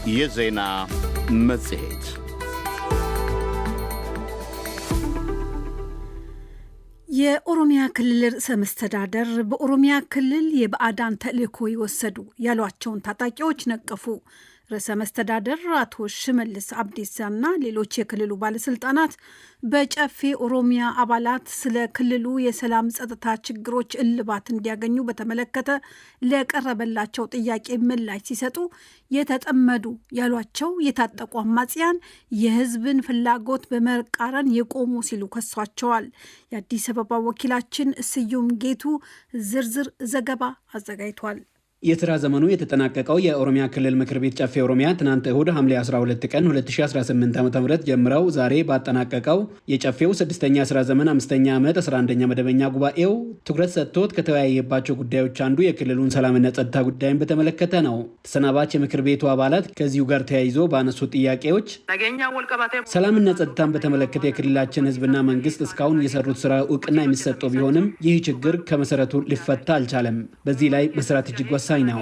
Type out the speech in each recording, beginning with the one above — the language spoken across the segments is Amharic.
የዜና መጽሔት የኦሮሚያ ክልል ርዕሰ መስተዳደር በኦሮሚያ ክልል የባዕዳን ተልእኮ ይወሰዱ ያሏቸውን ታጣቂዎች ነቀፉ። ርዕሰ መስተዳደር አቶ ሽመልስ አብዲሳና ሌሎች የክልሉ ባለስልጣናት በጨፌ ኦሮሚያ አባላት ስለ ክልሉ የሰላም ጸጥታ ችግሮች እልባት እንዲያገኙ በተመለከተ ለቀረበላቸው ጥያቄ ምላሽ ሲሰጡ የተጠመዱ ያሏቸው የታጠቁ አማጽያን የሕዝብን ፍላጎት በመቃረን የቆሙ ሲሉ ከሷቸዋል። የአዲስ አበባ ወኪላችን ስዩም ጌቱ ዝርዝር ዘገባ አዘጋጅቷል። የሥራ ዘመኑ የተጠናቀቀው የኦሮሚያ ክልል ምክር ቤት ጨፌ ኦሮሚያ ትናንት እሁድ ሐምሌ 12 ቀን 2018 ዓ.ም ጀምረው ዛሬ ባጠናቀቀው የጨፌው 6ኛ ሥራ ዘመን 5ኛ ዓመት 11ኛ መደበኛ ጉባኤው ትኩረት ሰጥቶት ከተወያየባቸው ጉዳዮች አንዱ የክልሉን ሰላምና ጸጥታ ጉዳይን በተመለከተ ነው። ተሰናባች የምክር ቤቱ አባላት ከዚሁ ጋር ተያይዞ ባነሱት ጥያቄዎች ሰላምና ጸጥታን በተመለከተ የክልላችን ሕዝብና መንግስት እስካሁን የሰሩት ስራ እውቅና የሚሰጠው ቢሆንም ይህ ችግር ከመሰረቱ ሊፈታ አልቻለም። በዚህ ላይ መስራት እጅግ ወሳኝ ነው።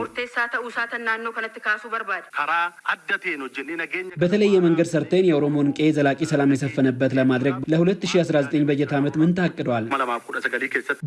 በተለየ መንገድ ሰርተን የኦሮሞን ቄ ዘላቂ ሰላም የሰፈነበት ለማድረግ ለ2019 በጀት ዓመት ምን ታቅዷል?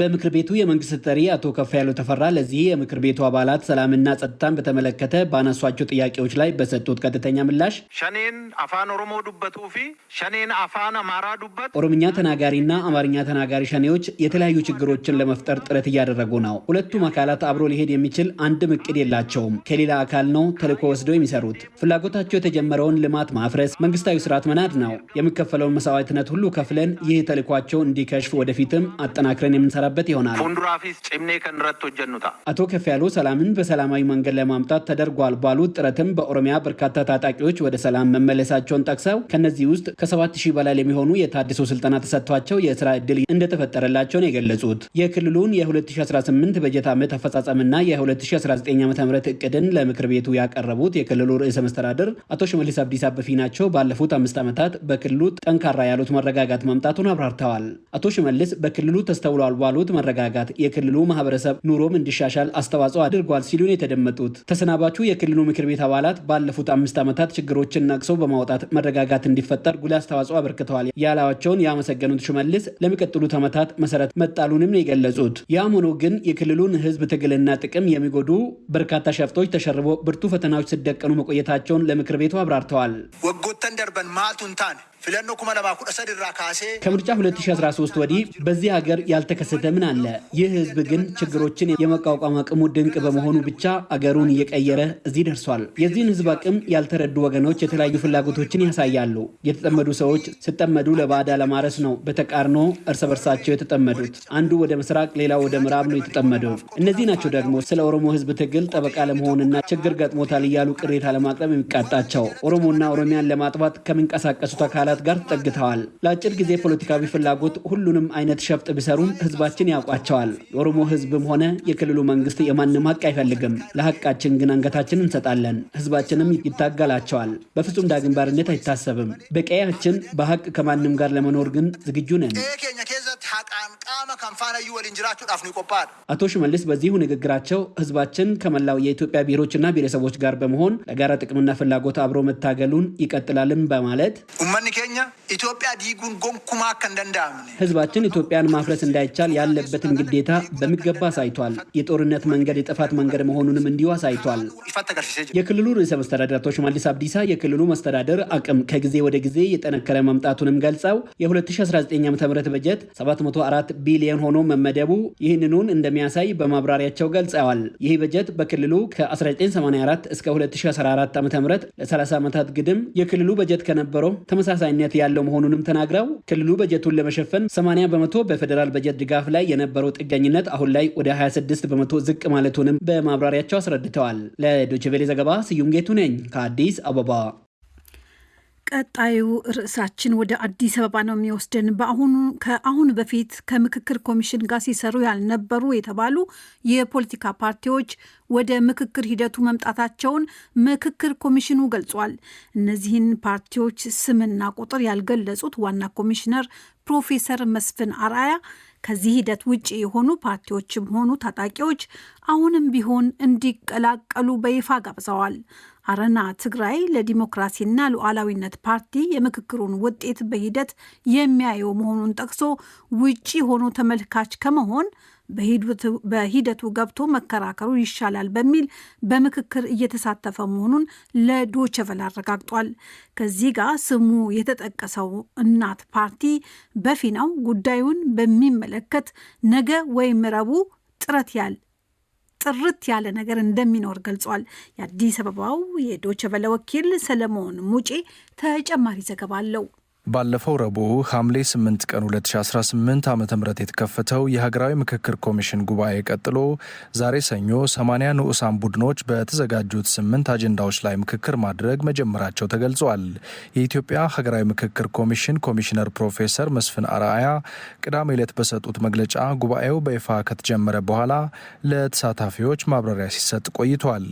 በምክር ቤቱ የመንግስት ተጠሪ አቶ ከፍያለው ተፈራ ለዚህ የምክር ቤቱ አባላት ሰላምና ጸጥታን በተመለከተ ባነሷቸው ጥያቄዎች ላይ በሰጡት ቀጥተኛ ምላሽ ሸኔን አፋን ኦሮሞ ዱበቱ ፊ ሸኔን አፋን አማራ ዱበት ኦሮምኛ ተናጋሪና አማርኛ ተናጋሪ ሸኔዎች የተለያዩ ችግሮችን ለመፍጠር ጥረት እያደረጉ ነው። ሁለቱም አካላት አብሮ ሊሄድ የሚችል አንድም እቅድ የላቸውም። ከሌላ አካል ነው ተልዕኮ ወስደው የሚሰሩት። ፍላጎታቸው የተጀመረውን ልማት ማፍረስ፣ መንግስታዊ ስርዓት መናድ ነው። የሚከፈለውን መስዋዕትነት ሁሉ ከፍለን ይህ ተልዕኳቸው እንዲከሽፍ ወደፊትም አጠናክረን የምንሰራበት ይሆናል። ፉንዱራፊስ ጭምኔ ከንረቶ ጀኑታ አቶ ከፍያለው ሰላምን በሰላማዊ መንገድ ለማምጣት ተደርጓል ባሉት ጥረትም በኦሮሚያ በርካታ ታጣቂዎች ወደ ሰላም መመለሳቸውን ጠቅሰው ከነዚህ ውስጥ ከ7000 በላይ የሚሆኑ የታድሶ ስልጠና ተሰጥቷቸው የስራ ዕድል እንደተፈጠረላቸው ነው የገለጹት። የክልሉን የ2018 በጀት ዓመት አፈጻጸምና የ2019 ዓ.ም እቅድን ለምክር ቤቱ ያቀረቡት የክልሉ ርዕሰ መስተዳድር አቶ ሽመልስ አብዲሳ በፊናቸው ባለፉት 5 ዓመታት በክልሉ ጠንካራ ያሉት መረጋጋት ማምጣቱን አብራርተዋል። አቶ ሽመልስ በክልሉ ተስተውሏል ባሉት መረጋጋት የክልሉ ማህበረሰብ ኑሮም እንዲሻሻል አስተዋጽኦ አድርጓል ሲሉ የተደመጡት ተሰናባቹ የክልሉ ምክር ቤት አባላት ባለፉት 5 ዓመታት ችግሮችን ነቅሰው በማውጣት መረጋጋት እንዲፈጠር ጉልህ አስተዋጽኦ አበርክተዋል ያላቸውን ያመሰገኑት ሽመልስ ለሚቀጥሉት ዓመታት መሰረት መጣሉንም ነው የገለጹት። ያም ሆኖ ግን የክልሉን ህዝብ ትግልና ጥቅም የሚጎዱ በርካታ ሸፍጦች ተሸርቦ ብርቱ ፈተናዎች ሲደቀኑ መቆየታቸውን ለምክር ቤቱ አብራርተዋል። ወጎተን ደርበን ማቱንታን ፍለኖ ኩመለማ ኩደሰድ ራካሴ ከምርጫ 2013 ወዲህ በዚህ ሀገር ያልተከሰተ ምን አለ? ይህ ህዝብ ግን ችግሮችን የመቋቋም አቅሙ ድንቅ በመሆኑ ብቻ አገሩን እየቀየረ እዚህ ደርሷል። የዚህን ህዝብ አቅም ያልተረዱ ወገኖች የተለያዩ ፍላጎቶችን ያሳያሉ። የተጠመዱ ሰዎች ሲጠመዱ ለባዕዳ ለማረስ ነው በተቃርኖ እርስ በርሳቸው የተጠመዱት። አንዱ ወደ ምስራቅ ሌላው ወደ ምዕራብ ነው የተጠመደው። እነዚህ ናቸው ደግሞ ስለ ኦሮሞ ህዝብ ትግል ጠበቃ ለመሆንና ችግር ገጥሞታል እያሉ ቅሬታ ለማቅረብ የሚቃጣቸው። ኦሮሞና ኦሮሚያን ለማጥፋት ከሚንቀሳቀሱት አካላት ጋር ተጠግተዋል። ለአጭር ጊዜ ፖለቲካዊ ፍላጎት ሁሉንም አይነት ሸፍጥ ቢሰሩም ህዝባችን ያውቋቸዋል። የኦሮሞ ህዝብም ሆነ የክልሉ መንግስት የማንም ሀቅ አይፈልግም። ለሀቃችን ግን አንገታችን እንሰጣለን። ህዝባችንም ይታገላቸዋል። በፍጹም ዳግም ባርነት አይታሰብም። በቀያችን በሀቅ ከማንም ጋር ለመኖር ግን ዝግጁ ነን። አቶ ሽመልስ በዚሁ ንግግራቸው ህዝባችን ከመላው የኢትዮጵያ ብሔሮችና ብሔረሰቦች ጋር በመሆን ለጋራ ጥቅምና ፍላጎት አብሮ መታገሉን ይቀጥላልም በማለት ኢትዮጵያ ዲጉን ጎንኩማ ከንደንዳምን ህዝባችን ኢትዮጵያን ማፍረስ እንዳይቻል ያለበትን ግዴታ በሚገባ አሳይቷል። የጦርነት መንገድ የጥፋት መንገድ መሆኑንም እንዲሁ አሳይቷል። የክልሉ ርዕሰ መስተዳድር አቶ ሽመልስ አብዲሳ የክልሉ መስተዳድር አቅም ከጊዜ ወደ ጊዜ የጠነከረ መምጣቱንም ገልጸው የ2019 ዓ.ም በጀት 704 ቢሊዮን ሆኖ መመደቡ ይህንኑን እንደሚያሳይ በማብራሪያቸው ገልጸዋል። ይህ በጀት በክልሉ ከ1984 እስከ 2014 ዓ.ም ለ30 ዓመታት ግድም የክልሉ በጀት ከነበረው ተመሳሳይነት ያለው መሆኑንም ተናግረው ክልሉ በጀቱን ለመሸፈን 80% በፌደራል በጀት ድጋፍ ላይ የነበረው ጥገኝነት አሁን ላይ ወደ 26% ዝቅ ማለቱንም በማብራሪያቸው አስረድተዋል። ለዶይቼ ቬለ ዘገባ ስዩም ጌቱ ነኝ ከአዲስ አበባ። ቀጣዩ ርዕሳችን ወደ አዲስ አበባ ነው የሚወስደን። ከአሁን በፊት ከምክክር ኮሚሽን ጋር ሲሰሩ ያልነበሩ የተባሉ የፖለቲካ ፓርቲዎች ወደ ምክክር ሂደቱ መምጣታቸውን ምክክር ኮሚሽኑ ገልጿል። እነዚህን ፓርቲዎች ስምና ቁጥር ያልገለጹት ዋና ኮሚሽነር ፕሮፌሰር መስፍን አርአያ ከዚህ ሂደት ውጪ የሆኑ ፓርቲዎችም ሆኑ ታጣቂዎች አሁንም ቢሆን እንዲቀላቀሉ በይፋ ጋብዘዋል። አረና ትግራይ ለዲሞክራሲና ሉዓላዊነት ፓርቲ የምክክሩን ውጤት በሂደት የሚያየው መሆኑን ጠቅሶ ውጪ ሆኖ ተመልካች ከመሆን በሂደቱ ገብቶ መከራከሩ ይሻላል በሚል በምክክር እየተሳተፈ መሆኑን ለዶይቼ ቬለ አረጋግጧል። ከዚህ ጋር ስሙ የተጠቀሰው እናት ፓርቲ በፊናው ጉዳዩን በሚመለከት ነገ ወይም ረቡዕ ጥርት ያለ ነገር እንደሚኖር ገልጿል። የአዲስ አበባው የዶይቼ ቬለ ወኪል ሰለሞን ሙጬ ተጨማሪ ዘገባ አለው። ባለፈው ረቡዕ ሐምሌ 8 ቀን 2018 ዓ.ም የተከፈተው የሀገራዊ ምክክር ኮሚሽን ጉባኤ ቀጥሎ ዛሬ ሰኞ 80 ንዑሳን ቡድኖች በተዘጋጁት 8 አጀንዳዎች ላይ ምክክር ማድረግ መጀመራቸው ተገልጿል። የኢትዮጵያ ሀገራዊ ምክክር ኮሚሽን ኮሚሽነር ፕሮፌሰር መስፍን አርአያ ቅዳሜ ዕለት በሰጡት መግለጫ ጉባኤው በይፋ ከተጀመረ በኋላ ለተሳታፊዎች ማብራሪያ ሲሰጥ ቆይቷል።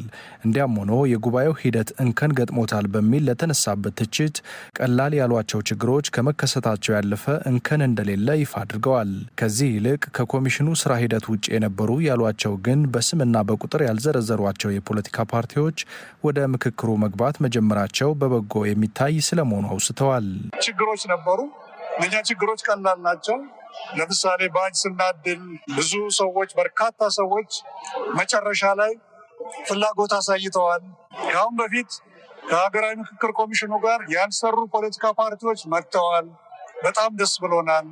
እንዲያም ሆኖ የጉባኤው ሂደት እንከን ገጥሞታል በሚል ለተነሳበት ትችት ቀላል ያሏቸው ችግሮች ከመከሰታቸው ያለፈ እንከን እንደሌለ ይፋ አድርገዋል። ከዚህ ይልቅ ከኮሚሽኑ ስራ ሂደት ውጭ የነበሩ ያሏቸው ግን በስምና በቁጥር ያልዘረዘሯቸው የፖለቲካ ፓርቲዎች ወደ ምክክሩ መግባት መጀመራቸው በበጎ የሚታይ ስለመሆኑ አውስተዋል። ችግሮች ነበሩ። እነኛ ችግሮች ቀላል ናቸው። ለምሳሌ ባጅ ስናድል ብዙ ሰዎች በርካታ ሰዎች መጨረሻ ላይ ፍላጎት አሳይተዋል። ከአሁን በፊት ከሀገራዊ ምክክር ኮሚሽኑ ጋር ያልሰሩ ፖለቲካ ፓርቲዎች መጥተዋል። በጣም ደስ ብሎናል።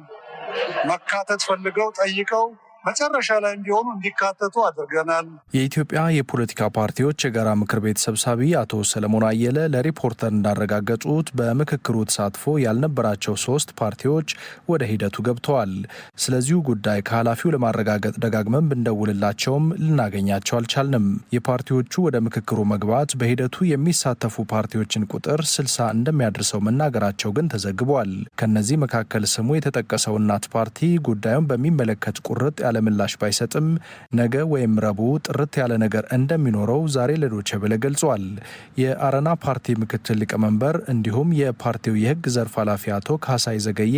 መካተት ፈልገው ጠይቀው መጨረሻ ላይ እንዲሆኑ እንዲካተቱ አድርገናል። የኢትዮጵያ የፖለቲካ ፓርቲዎች የጋራ ምክር ቤት ሰብሳቢ አቶ ሰለሞን አየለ ለሪፖርተር እንዳረጋገጡት በምክክሩ ተሳትፎ ያልነበራቸው 3 ፓርቲዎች ወደ ሂደቱ ገብተዋል። ስለዚሁ ጉዳይ ከኃላፊው ለማረጋገጥ ደጋግመን ብንደውልላቸውም ልናገኛቸው አልቻልንም። የፓርቲዎቹ ወደ ምክክሩ መግባት በሂደቱ የሚሳተፉ ፓርቲዎችን ቁጥር 60 እንደሚያደርሰው መናገራቸው ግን ተዘግቧል። ከነዚህ መካከል ስሙ የተጠቀሰው እናት ፓርቲ ጉዳዩን በሚመለከት ቁርጥ ያለ ምላሽ ባይሰጥም ነገ ወይም ረቡዕ ጥርት ያለ ነገር እንደሚኖረው ዛሬ ለዶይቼ ቬለ ገልጿል። የአረና ፓርቲ ምክትል ሊቀመንበር እንዲሁም የፓርቲው የሕግ ዘርፍ ኃላፊ አቶ ካሳይ ዘገዬ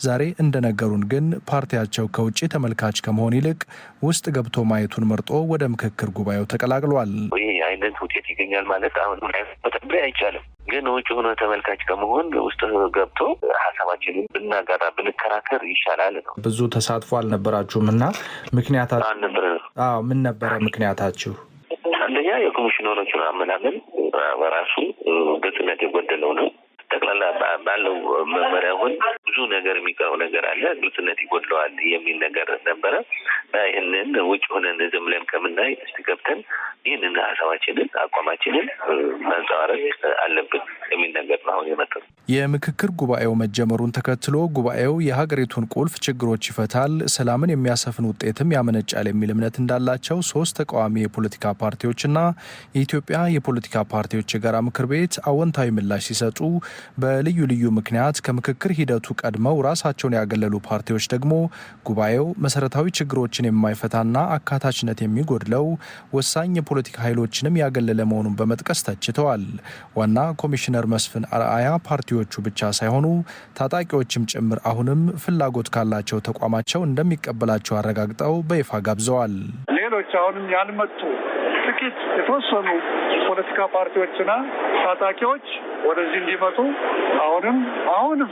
ዛሬ እንደነገሩን ግን ፓርቲያቸው ከውጭ ተመልካች ከመሆን ይልቅ ውስጥ ገብቶ ማየቱን መርጦ ወደ ምክክር ጉባኤው ተቀላቅሏል። ይህ አይነት ውጤት ይገኛል ማለት አሁን መጠበቅ አይቻልም። ግን ውጭ ሆኖ ተመልካች ከመሆን ውስጥ ገብቶ ሀሳባችንን ብናጋራ ብንከራከር ይሻላል ነው። ብዙ ተሳትፎ አልነበራችሁም እና ምክንያታችሁ አልነበረ? አዎ፣ ምን ነበረ ምክንያታችሁ? አንደኛ የኮሚሽነሮቹን አመላመን በራሱ ግልጽነት የጎደለው ነው። ጠቅላላ ባለው መመሪያ አሁን ብዙ ነገር የሚቀረው ነገር አለ፣ ግልጽነት ይጎድለዋል የሚል ነገር ነበረ። ይህንን ውጭ ሆነን ዝም ብለን ከምናይ እስቲ ገብተን ይህንን ሀሳባችንን አቋማችንን ማንጸባረቅ አለብን የሚል ነገር ነው አሁን የመጣው። የምክክር ጉባኤው መጀመሩን ተከትሎ ጉባኤው የሀገሪቱን ቁልፍ ችግሮች ይፈታል፣ ሰላምን የሚያሰፍን ውጤትም ያመነጫል የሚል እምነት እንዳላቸው 3 ተቃዋሚ የፖለቲካ ፓርቲዎችና የኢትዮጵያ የፖለቲካ ፓርቲዎች የጋራ ምክር ቤት አዎንታዊ ምላሽ ሲሰጡ፣ በልዩ ልዩ ምክንያት ከምክክር ሂደቱ ቀድመው ራሳቸውን ያገለሉ ፓርቲዎች ደግሞ ጉባኤው መሰረታዊ ችግሮችን የማይፈታና አካታችነት የሚጎድለው ወሳኝ የፖለቲካ ኃይሎችንም ያገለለ መሆኑን በመጥቀስ ተችተዋል። ዋና ኮሚሽነር መስፍን አርአያ ፓርቲዎቹ ብቻ ሳይሆኑ ታጣቂዎችም ጭምር አሁንም ፍላጎት ካላቸው ተቋማቸው እንደሚቀበላቸው አረጋግጠው በይፋ ጋብዘዋል። ሌሎች አሁንም ያልመጡ ጥቂት የተወሰኑ ፖለቲካ ፓርቲዎችና ታጣቂዎች ወደዚህ እንዲመጡ አሁንም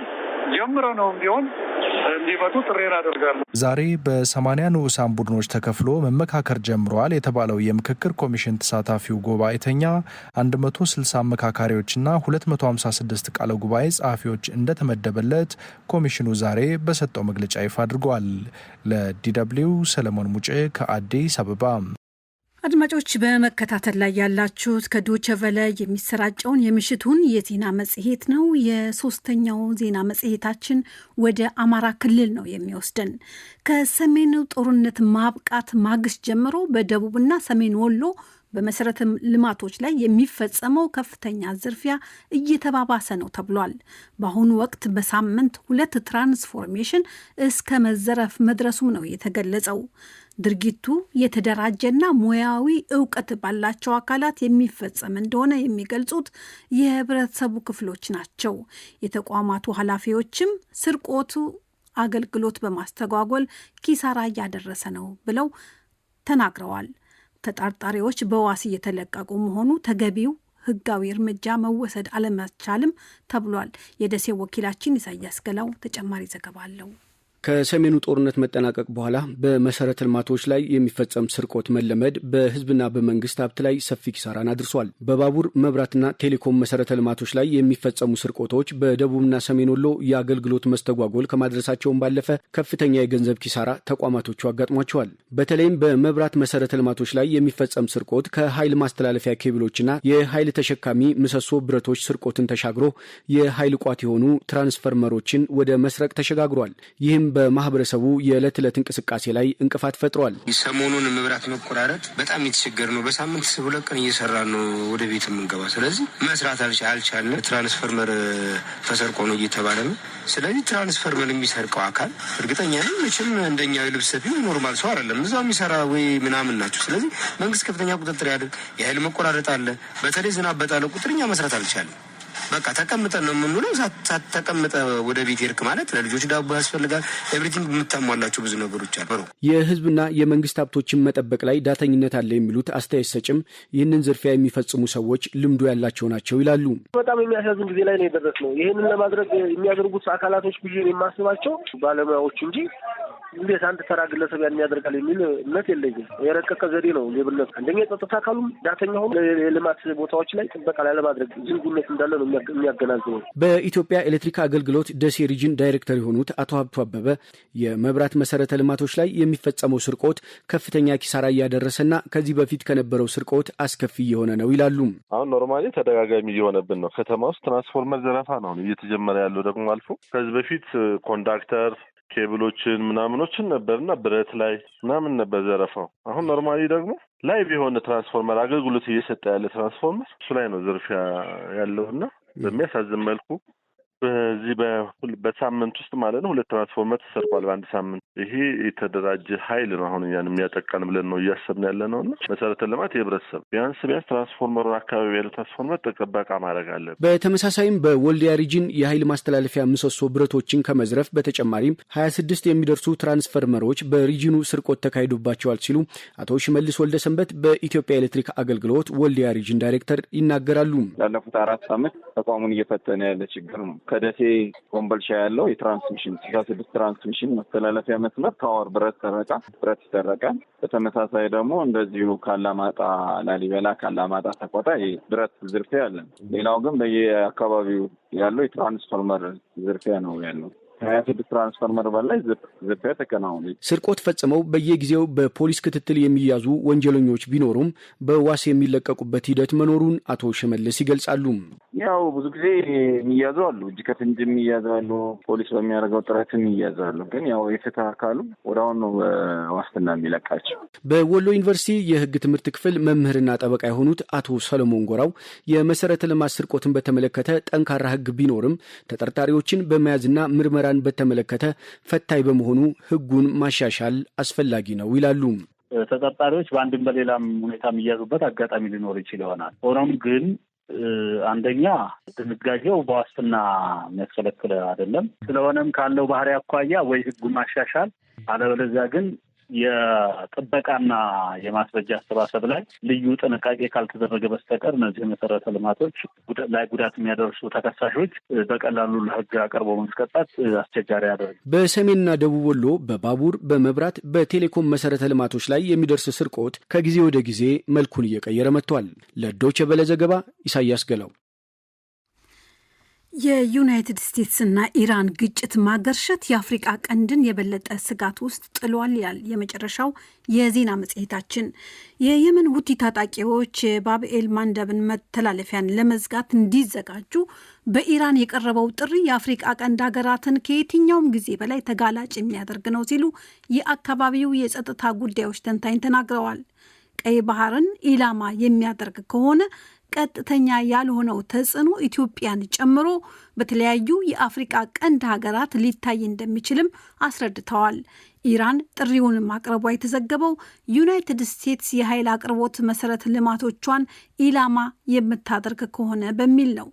ጀምረ ነው ቢሆን እንዲመጡ ጥሬን አደርጋለሁ። ዛሬ በ80 ንዑሳን ቡድኖች ተከፍሎ መመካከር ጀምረዋል የተባለው የምክክር ኮሚሽን ተሳታፊው ጉባኤተኛ 160 አመካካሪዎችና 256 ቃለ ጉባኤ ጸሐፊዎች እንደተመደበለት ኮሚሽኑ ዛሬ በሰጠው መግለጫ ይፋ አድርጓል። ለዲ.ደብሊው ሰለሞን ሙጬ ከአዲስ አበባ። አድማጮች በመከታተል ላይ ያላችሁት ከዶይቼ ቬለ የሚሰራጨውን የምሽቱን የዜና መጽሔት ነው። የሶስተኛው ዜና መጽሔታችን ወደ አማራ ክልል ነው የሚወስደን። ከሰሜኑ ጦርነት ማብቃት ማግስት ጀምሮ በደቡብና ሰሜን ወሎ በመሰረተ ልማቶች ላይ የሚፈጸመው ከፍተኛ ዝርፊያ እየተባባሰ ነው ተብሏል። በአሁኑ ወቅት በሳምንት 2 ትራንስፎርሜሽን እስከ መዘረፍ መድረሱም ነው የተገለጸው። ድርጊቱ የተደራጀና ሙያዊ እውቀት ባላቸው አካላት የሚፈጸም እንደሆነ የሚገልጹት የህብረተሰቡ ክፍሎች ናቸው። የተቋማቱ ኃላፊዎችም ስርቆቱ አገልግሎት በማስተጓጎል ኪሳራ እያደረሰ ነው ብለው ተናግረዋል። ተጠርጣሪዎች በዋስ እየተለቀቁ መሆኑ ተገቢው ሕጋዊ እርምጃ መወሰድ አለመቻልም ተብሏል። የደሴ ወኪላችን ኢሳያስ ገላው ተጨማሪ ዘገባ አለው። ከሰሜኑ ጦርነት መጠናቀቅ በኋላ በመሰረተ ልማቶች ላይ የሚፈጸም ስርቆት መለመድ በህዝብና በመንግስት ሀብት ላይ ሰፊ ኪሳራን አድርሷል። በባቡር መብራትና ቴሌኮም መሰረተ ልማቶች ላይ የሚፈጸሙ ስርቆቶች በደቡብና ሰሜን ወሎ የአገልግሎት መስተጓጎል ከማድረሳቸውን ባለፈ ከፍተኛ የገንዘብ ኪሳራ ተቋማቶቹ አጋጥሟቸዋል። በተለይም በመብራት መሰረተ ልማቶች ላይ የሚፈጸም ስርቆት ከኃይል ማስተላለፊያ ኬብሎችና የኃይል ተሸካሚ ምሰሶ ብረቶች ስርቆትን ተሻግሮ የኃይል ቋት የሆኑ ትራንስፈርመሮችን ወደ መስረቅ ተሸጋግሯል። ይህም በማህበረሰቡ የዕለት ዕለት እንቅስቃሴ ላይ እንቅፋት ፈጥሯል። ሰሞኑን መብራት መቆራረጥ በጣም የተቸገረ ነው። በሳምንት 2 ቀን እየሰራ ነው ወደ ቤት የምንገባ። ስለዚህ መስራት አልቻልንም። ትራንስፈርመር ተሰርቆ ነው እየተባለ ነው። ስለዚህ ትራንስፈርመር የሚሰርቀው አካል እርግጠኛ ነኝ መቼም እንደኛ የልብስ ሰፊ ኖርማል ሰው አይደለም። እዛው የሚሰራ ወይ ምናምን ናቸው። ስለዚህ መንግስት ከፍተኛ ቁጥጥር ያድርግ። የኃይል መቆራረጥ አለ። በተለይ ዝናብ በጣለ ቁጥር እኛ መስራት አልቻለም። በቃ ተቀምጠን ነው የምንውለው። ተቀምጠ ወደ ቤት ይርክ ማለት ለልጆች ዳቦ ያስፈልጋል። ኤቭሪቲንግ የምታሟላቸው ብዙ ነገሮች አሉ። የህዝብና የመንግስት ሀብቶችን መጠበቅ ላይ ዳተኝነት አለ የሚሉት አስተያየት ሰጭም ይህንን ዝርፊያ የሚፈጽሙ ሰዎች ልምዱ ያላቸው ናቸው ይላሉ። በጣም የሚያሳዝን ጊዜ ላይ ነው የደረስነው። ይህንን ለማድረግ የሚያደርጉት አካላቶች ብዬ የማስባቸው ባለሙያዎች እንጂ እንዴት አንድ ተራ ግለሰብ ያን ያደርጋል የሚል እምነት የለኝም። የረቀቀ ዘዴ ነው ሌብነት። አንደኛ የጸጥታ አካሉም ዳተኛ ሆኖ የልማት ቦታዎች ላይ ጥበቃ ላይ ለማድረግ ዝንጉነት እንዳለ ነው የሚያገናዝበው። በኢትዮጵያ ኤሌክትሪክ አገልግሎት ደሴ ሪጅን ዳይሬክተር የሆኑት አቶ ሀብቱ አበበ የመብራት መሰረተ ልማቶች ላይ የሚፈጸመው ስርቆት ከፍተኛ ኪሳራ እያደረሰና ከዚህ በፊት ከነበረው ስርቆት አስከፊ እየሆነ ነው ይላሉ። አሁን ኖርማሊ ተደጋጋሚ እየሆነብን ነው። ከተማ ውስጥ ትራንስፎርመር ዘረፋ ነው እየተጀመረ ያለው። ደግሞ አልፎ ከዚህ በፊት ኮንዳክተር ኬብሎችን ምናምኖችን ነበርና ብረት ላይ ምናምን ነበር ዘረፋው። አሁን ኖርማሊ ደግሞ ላይቭ የሆነ ትራንስፎርመር አገልግሎት እየሰጠ ያለ ትራንስፎርመር እሱ ላይ ነው ዝርፊያ ያለውና በሚያሳዝን መልኩ በዚህ በሳምንት ውስጥ ማለት ነው 2 ትራንስፎርመር ተሰርቋል በአንድ ሳምንት። ይሄ የተደራጀ ኃይል ነው አሁን እኛን የሚያጠቃን ብለን ነው እያሰብን ያለ ነውና መሰረተ ልማት የህብረተሰብ ቢያንስ ትራንስፎርመሩ አካባቢ ያለ ትራንስፎርመር ጥበቃ ማድረግ አለ። በተመሳሳይም በወልዲያ ሪጅን የኃይል ማስተላለፊያ ምሰሶ ብረቶችን ከመዝረፍ በተጨማሪም 26 የሚደርሱ ትራንስፎርመሮች በሪጅኑ ስርቆት ተካሂዶባቸዋል ሲሉ አቶ ሽመልስ ወልደሰንበት በኢትዮጵያ ኤሌክትሪክ አገልግሎት ወልዲያ ሪጅን ዳይሬክተር ይናገራሉ። ላለፉት 4 ዓመት ተቋሙን እየፈተነ ያለ ችግር ነው። ከደሴ ኮምቦልቻ ያለው የትራንስሚሽን 66 ትራንስሚሽን መስተላለፊያ መስመር ታወር ብረት ይሰረቃል። በተመሳሳይ ደግሞ እንደዚሁ ካላማጣ ላሊበላ፣ ካላማጣ ሰቆጣ ብረት ዝርፊያ አለ። ሌላው ግን በየአካባቢው ያለው የትራንስፎርመር ዝርፊያ ነው ያለው። 26 ትራንስፎርመር በላይ ዝርፊያ ተከናውኗል። ስርቆት ፈጽመው በየጊዜው በፖሊስ ክትትል የሚያዙ ወንጀለኞች ቢኖሩም በዋስ የሚለቀቁበት ሂደት መኖሩን አቶ ሽመልስ ይገልጻሉ። ያው ብዙ ጊዜ የሚያዙ አሉ፣ እጅ ከፍንጅ የሚያዙ አሉ፣ ፖሊስ በሚያደርገው ጥረት የሚያዙ አሉ። ግን ያው የፍትህ አካሉ ወዲያውኑ ዋስትና የሚለቃቸው። በወሎ ዩኒቨርሲቲ የህግ ትምህርት ክፍል መምህርና ጠበቃ የሆኑት አቶ ሰለሞን ጎራው የመሰረተ ልማት ስርቆትን በተመለከተ ጠንካራ ህግ ቢኖርም ተጠርጣሪዎችን በመያዝና ምርመራ በተመለከተ ፈታኝ በመሆኑ ህጉን ማሻሻል አስፈላጊ ነው ይላሉ። ተጠርጣሪዎች በአንድም በሌላም ሁኔታ የሚያዙበት አጋጣሚ ሊኖር ይችል ይሆናል። ሆኖም ግን አንደኛ ድንጋጌው በዋስትና የሚያስከለክል አይደለም። ስለሆነም ካለው ባህሪ አኳያ ወይ ህጉን ማሻሻል አለበለዚያ ግን የጥበቃና የማስረጃ አሰባሰብ ላይ ልዩ ጥንቃቄ ካልተደረገ በስተቀር እነዚህ መሰረተ ልማቶች ላይ ጉዳት የሚያደርሱ ተከሳሾች በቀላሉ ለህግ አቅርቦ ማስቀጣት አስቸጋሪ ያደርጋል። በሰሜንና ደቡብ ወሎ በባቡር፣ በመብራት፣ በቴሌኮም መሰረተ ልማቶች ላይ የሚደርስ ስርቆት ከጊዜ ወደ ጊዜ መልኩን እየቀየረ መጥቷል። ለዶይቼ ቬለ ዘገባ ኢሳያስ ገላው። የዩናይትድ ስቴትስና ኢራን ግጭት ማገርሸት የአፍሪቃ ቀንድን የበለጠ ስጋት ውስጥ ጥሏል ይላል የመጨረሻው የዜና መጽሔታችን። የየመን ሁቲ ታጣቂዎች የባብኤል ማንደብን መተላለፊያን ለመዝጋት እንዲዘጋጁ በኢራን የቀረበው ጥሪ የአፍሪቃ ቀንድ ሀገራትን ከየትኛውም ጊዜ በላይ ተጋላጭ የሚያደርግ ነው ሲሉ የአካባቢው የጸጥታ ጉዳዮች ተንታኝ ተናግረዋል። ቀይ ባህርን ኢላማ የሚያደርግ ከሆነ ቀጥተኛ ያልሆነው ተጽዕኖ ኢትዮጵያን ጨምሮ በተለያዩ የአፍሪቃ ቀንድ ሀገራት ሊታይ እንደሚችልም አስረድተዋል። ኢራን ጥሪውን ማቅረቧ የተዘገበው ዩናይትድ ስቴትስ የኃይል አቅርቦት መሰረተ ልማቶቿን ኢላማ የምታደርግ ከሆነ በሚል ነው።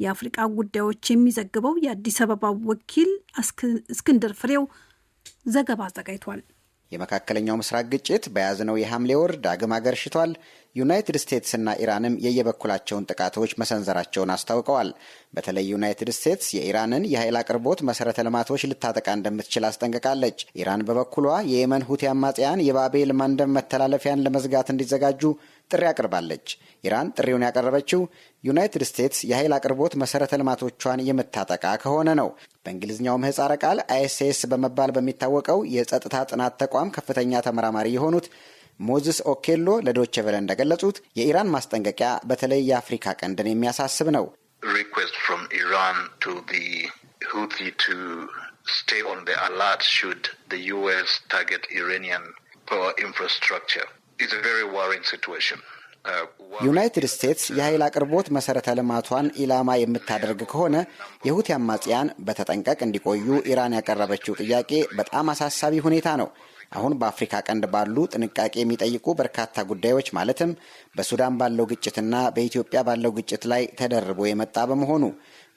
የአፍሪቃ ጉዳዮች የሚዘግበው የአዲስ አበባው ወኪል እስክንድር ፍሬው ዘገባ አዘጋጅቷል። የመካከለኛው ምስራቅ ግጭት በያዝነው የሐምሌ ወር ዳግም አገርሽቷል። ዩናይትድ ስቴትስና ኢራንም የየበኩላቸውን ጥቃቶች መሰንዘራቸውን አስታውቀዋል። በተለይ ዩናይትድ ስቴትስ የኢራንን የኃይል አቅርቦት መሰረተ ልማቶች ልታጠቃ እንደምትችል አስጠንቅቃለች። ኢራን በበኩሏ የየመን ሁቲ አማጽያን የባቤል ማንደብ መተላለፊያን ለመዝጋት እንዲዘጋጁ ጥሪ አቅርባለች። ኢራን ጥሪውን ያቀረበችው ዩናይትድ ስቴትስ የኃይል አቅርቦት መሰረተ ልማቶቿን የምታጠቃ ከሆነ ነው። በእንግሊዝኛው ምህጻረ ቃል ISS በመባል በሚታወቀው የጸጥታ ጥናት ተቋም ከፍተኛ ተመራማሪ የሆኑት ሞዝስ ኦኬሎ ለዶቼ ቬለ እንደገለጹት የኢራን ማስጠንቀቂያ በተለይ የአፍሪካ ቀንድን የሚያሳስብ ነው። request from Iran to the Houthi to stay on the alert should the US target Iranian power infrastructure. It's a very worrying situation. ዩናይትድ ስቴትስ የኃይል አቅርቦት መሰረተ ልማቷን ኢላማ የምታደርግ ከሆነ የሁቲ አማጽያን በተጠንቀቅ እንዲቆዩ ኢራን ያቀረበችው ጥያቄ በጣም አሳሳቢ ሁኔታ ነው። አሁን በአፍሪካ ቀንድ ባሉ ጥንቃቄ የሚጠይቁ በርካታ ጉዳዮች ማለትም በሱዳን ባለው ግጭትና በኢትዮጵያ ባለው ግጭት ላይ ተደርቦ የመጣ በመሆኑ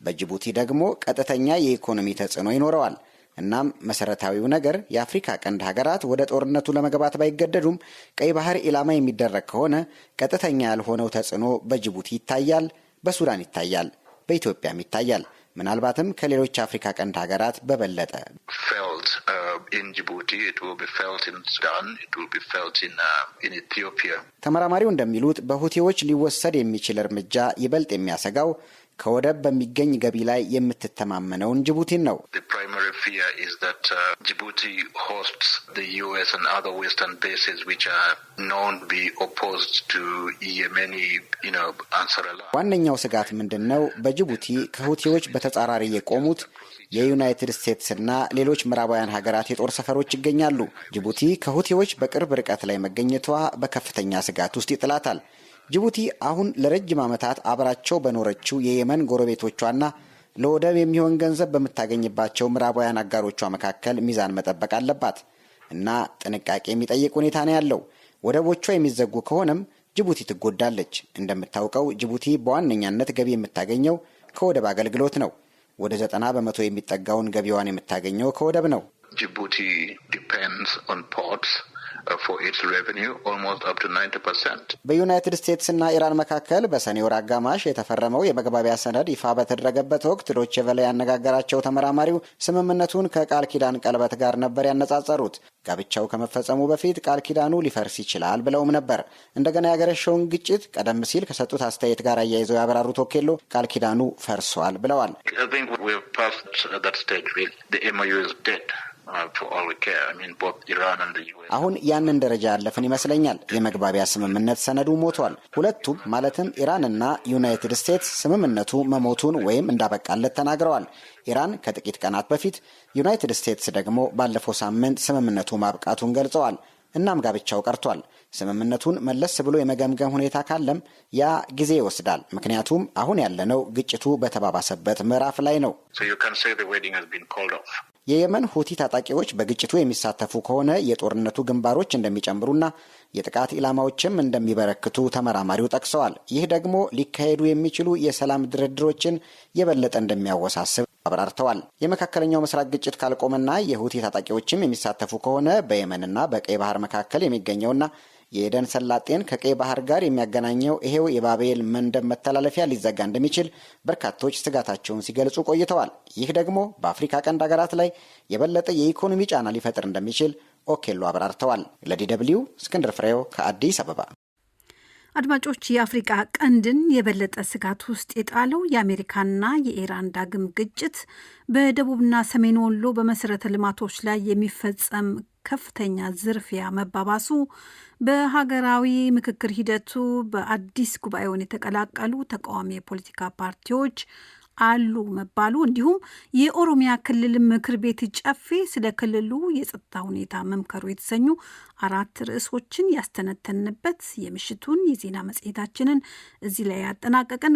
በጅቡቲ ደግሞ ቀጥተኛ የኢኮኖሚ ተጽዕኖ ይኖረዋል። እናም መሰረታዊው ነገር የአፍሪካ ቀንድ ሀገራት ወደ ጦርነቱ ለመግባት ባይገደዱም ቀይ ባህር ኢላማ የሚደረግ ከሆነ ቀጥተኛ ያልሆነው ተጽዕኖ በጅቡቲ ይታያል፣ በሱዳን ይታያል፣ በኢትዮጵያም ይታያል። ምናልባትም ከሌሎች አፍሪካ ቀንድ ሀገራት በበለጠ ተመራማሪው እንደሚሉት በሁቲዎች ሊወሰድ የሚችል እርምጃ ይበልጥ የሚያሰጋው ከወደብ በሚገኝ ገቢ ላይ የምትተማመነውን ጅቡቲን ነው። ዋነኛው ስጋት ምንድን ነው? በጅቡቲ ከሁቲዎች በተጻራሪ የቆሙት የዩናይትድ ስቴትስና ሌሎች ምዕራባውያን ሀገራት የጦር ሰፈሮች ይገኛሉ። ጅቡቲ ከሁቲዎች በቅርብ ርቀት ላይ መገኘቷ በከፍተኛ ስጋት ውስጥ ይጥላታል። ጅቡቲ አሁን ለረጅም ዓመታት አብራቸው በኖረችው የየመን ጎረቤቶቿና ለወደብ የሚሆን ገንዘብ በምታገኝባቸው ምዕራባውያን አጋሮቿ መካከል ሚዛን መጠበቅ አለባት እና ጥንቃቄ የሚጠይቅ ሁኔታ ነው ያለው። ወደቦቿ የሚዘጉ ከሆነም ጅቡቲ ትጎዳለች። እንደምታውቀው ጅቡቲ በዋነኛነት ገቢ የምታገኘው ከወደብ አገልግሎት ነው። ወደ 90% የሚጠጋውን ገቢዋን የምታገኘው ከወደብ ነው። ጅቡቲ ዲፔንድስ ኦን ፖርትስ for its revenue almost up to 90%. በዩናይትድ ስቴትስና ኢራን መካከል በሰኔ ወር አጋማሽ የተፈረመው የመግባቢያ ሰነድ ይፋ በተደረገበት ወቅት ዶቼ ቬለ ያነጋገራቸው ተመራማሪው ስምምነቱን ከቃል ኪዳን ቀለበት ጋር ነበር ያነጻጸሩት። ጋብቻው ከመፈጸሙ በፊት ቃል ኪዳኑ ሊፈርስ ይችላል ብለውም ነበር። እንደገና ያገረሸውን ግጭት ቀደም ሲል ከሰጡት አስተያየት ጋር አያይዘው ያበራሩት ኦኬሎ ቃል ኪዳኑ ፈርሷል ብለዋል። አሁን ያንን ደረጃ ያለፍን ይመስለኛል። የመግባቢያ ስምምነት ሰነዱ ሞቷል። ሁለቱም ማለትም ኢራንና ዩናይትድ ስቴትስ ስምምነቱ መሞቱን ወይም እንዳበቃለት ተናግረዋል። ኢራን ከጥቂት ቀናት በፊት፣ ዩናይትድ ስቴትስ ደግሞ ባለፈው ሳምንት ስምምነቱ ማብቃቱን ገልጸዋል። እናም ጋብቻው ቀርቷል። ስምምነቱን መለስ ብሎ የመገምገም ሁኔታ ካለም ያ ጊዜ ይወስዳል። ምክንያቱም አሁን ያለነው ግጭቱ በተባባሰበት ምዕራፍ ላይ ነው። የየመን ሁቲ ታጣቂዎች በግጭቱ የሚሳተፉ ከሆነ የጦርነቱ ግንባሮች እንደሚጨምሩና የጥቃት ኢላማዎችም እንደሚበረክቱ ተመራማሪው ጠቅሰዋል። ይህ ደግሞ ሊካሄዱ የሚችሉ የሰላም ድርድሮችን የበለጠ እንደሚያወሳስብ አብራርተዋል። የመካከለኛው ምስራቅ ግጭት ካልቆመና የሁቲ ታጣቂዎችም የሚሳተፉ ከሆነ በየመንና በቀይ ባህር መካከል የሚገኘውና የኤደን ሰላጤን ከቀይ ባህር ጋር የሚያገናኘው ይሄው የባቤል መንደብ መተላለፊያ ሊዘጋ እንደሚችል በርካቶች ስጋታቸውን ሲገልጹ ቆይተዋል። ይህ ደግሞ በአፍሪካ ቀንድ ሀገራት ላይ የበለጠ የኢኮኖሚ ጫና ሊፈጥር እንደሚችል ኦኬሎ አብራርተዋል። ለDW እስክንድር ፍሬው ከአዲስ አበባ። አድማጮች፣ የአፍሪቃ ቀንድን የበለጠ ስጋት ውስጥ የጣለው የአሜሪካና የኢራን ዳግም ግጭት በደቡብና ሰሜን ወሎ በመሰረተ ልማቶች ላይ የሚፈጸም ከፍተኛ ዝርፊያ መባባሱ፣ በሀገራዊ ምክክር ሂደቱ በአዲስ ጉባኤውን የተቀላቀሉ ተቃዋሚ የፖለቲካ ፓርቲዎች አሉ መባሉ፣ እንዲሁም የኦሮሚያ ክልል ምክር ቤት ጨፌ ስለ ክልሉ የጸጥታ ሁኔታ መምከሩ የተሰኙ 4 ርዕሶችን ያስተነተንበት የምሽቱን የዜና መጽሔታችንን እዚህ ላይ ያጠናቀቅን።